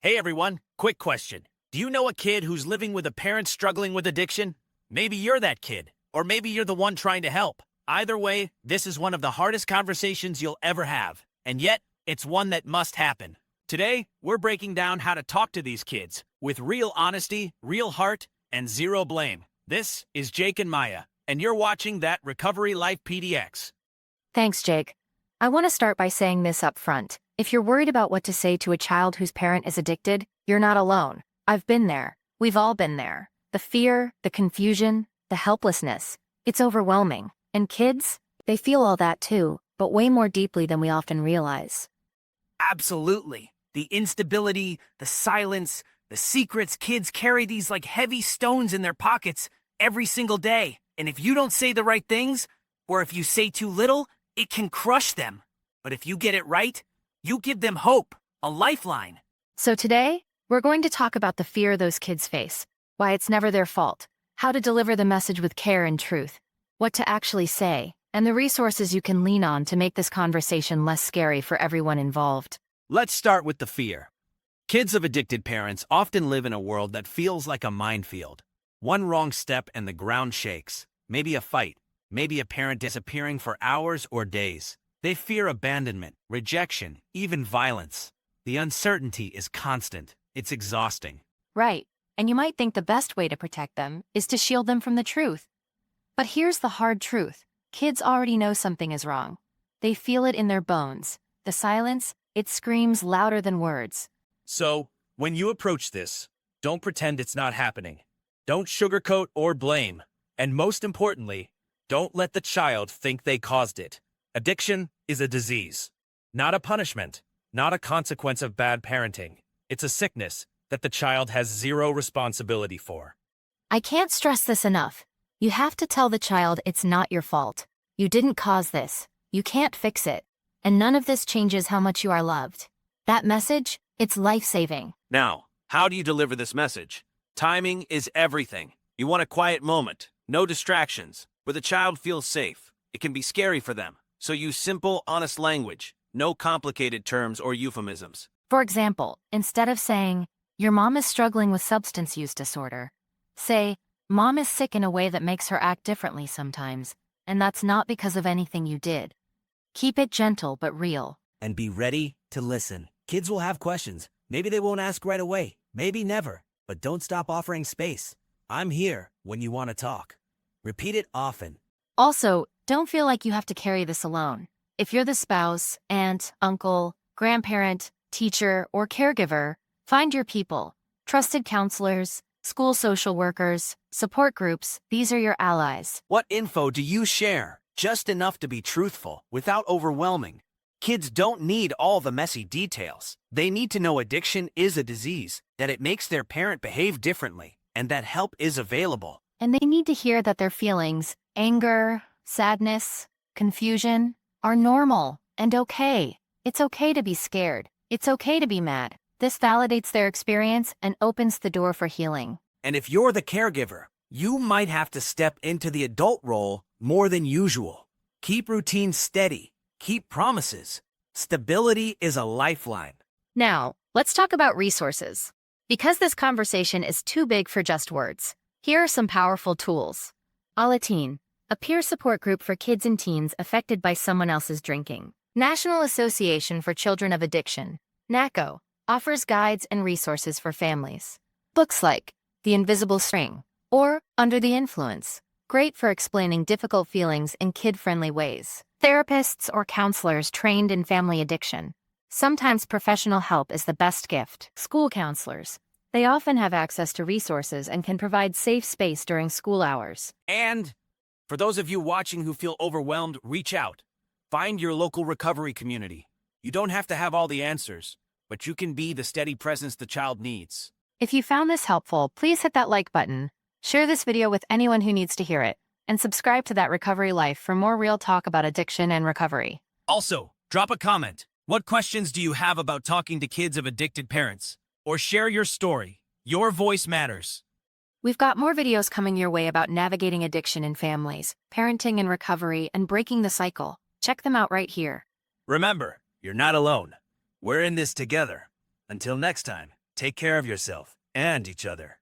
Hey everyone, quick question. Do you know a kid who's living with a parent struggling with addiction? Maybe you're that kid, or maybe you're the one trying to help. Either way, this is one of the hardest conversations you'll ever have, and yet, it's one that must happen. Today, we're breaking down how to talk to these kids with real honesty, real heart, and zero blame. This is Jake and Maya, and you're watching That Recovery Life PDX. Thanks, Jake. I want to start by saying this up front. If you're worried about what to say to a child whose parent is addicted, you're not alone. I've been there. We've all been there. The fear, the confusion, the helplessness. It's overwhelming. And kids, they feel all that too, but way more deeply than we often realize. Absolutely. The instability, the silence, the secrets. Kids carry these like heavy stones in their pockets every single day. And if you don't say the right things, or if you say too little, it can crush them. But if you get it right, you give them hope, a lifeline. So today, we're going to talk about the fear those kids face, why it's never their fault, how to deliver the message with care and truth, what to actually say, and the resources you can lean on to make this conversation less scary for everyone involved. Let's start with the fear. Kids of addicted parents often live in a world that feels like a minefield. One wrong step and the ground shakes. Maybe a fight, maybe a parent disappearing for hours or days. They fear abandonment, rejection, even violence. The uncertainty is constant. It's exhausting. Right, and you might think the best way to protect them is to shield them from the truth. But here's the hard truth. Kids already know something is wrong. They feel it in their bones. The silence, it screams louder than words. So, when you approach this, don't pretend it's not happening. Don't sugarcoat or blame. And most importantly, don't let the child think they caused it. Addiction is a disease, not a punishment, not a consequence of bad parenting. It's a sickness that the child has zero responsibility for. I can't stress this enough. You have to tell the child it's not your fault. You didn't cause this. You can't fix it. And none of this changes how much you are loved. That message, it's life-saving. Now, how do you deliver this message? Timing is everything. You want a quiet moment, no distractions, where the child feels safe. It can be scary for them. So use simple, honest language, no complicated terms or euphemisms. For example, instead of saying, "Your mom is struggling with substance use disorder," say, "Mom is sick in a way that makes her act differently sometimes, and that's not because of anything you did." Keep it gentle but real. And be ready to listen. Kids will have questions. Maybe they won't ask right away, maybe never, but don't stop offering space. I'm here when you want to talk. Repeat it often. Also, don't feel like you have to carry this alone. If you're the spouse, aunt, uncle, grandparent, teacher, or caregiver, find your people. Trusted counselors, school social workers, support groups, these are your allies. What info do you share? Just enough to be truthful, without overwhelming. Kids don't need all the messy details. They need to know addiction is a disease, that it makes their parent behave differently, and that help is available. And they need to hear that their feelings, anger, sadness, confusion, are normal and okay. It's okay to be scared. It's okay to be mad. This validates their experience and opens the door for healing. And if you're the caregiver, you might have to step into the adult role more than usual. Keep routines steady. Keep promises. Stability is a lifeline. Now, let's talk about resources. Because this conversation is too big for just words, here are some powerful tools. Alateen, a peer support group for kids and teens affected by someone else's drinking. National Association for Children of Addiction, NACoA, offers guides and resources for families. Books like The Invisible String or Under the Influence, great for explaining difficult feelings in kid-friendly ways. Therapists or counselors trained in family addiction. Sometimes professional help is the best gift. School counselors. They often have access to resources and can provide safe space during school hours. And for those of you watching who feel overwhelmed, reach out. Find your local recovery community. You don't have to have all the answers, but you can be the steady presence the child needs. If you found this helpful, please hit that like button, share this video with anyone who needs to hear it, and subscribe to That Recovery Life for more real talk about addiction and recovery. Also, drop a comment. What questions do you have about talking to kids of addicted parents? Or share your story. Your voice matters. We've got more videos coming your way about navigating addiction in families, parenting and recovery, and breaking the cycle. Check them out right here. Remember, you're not alone. We're in this together. Until next time. Take care of yourself and each other.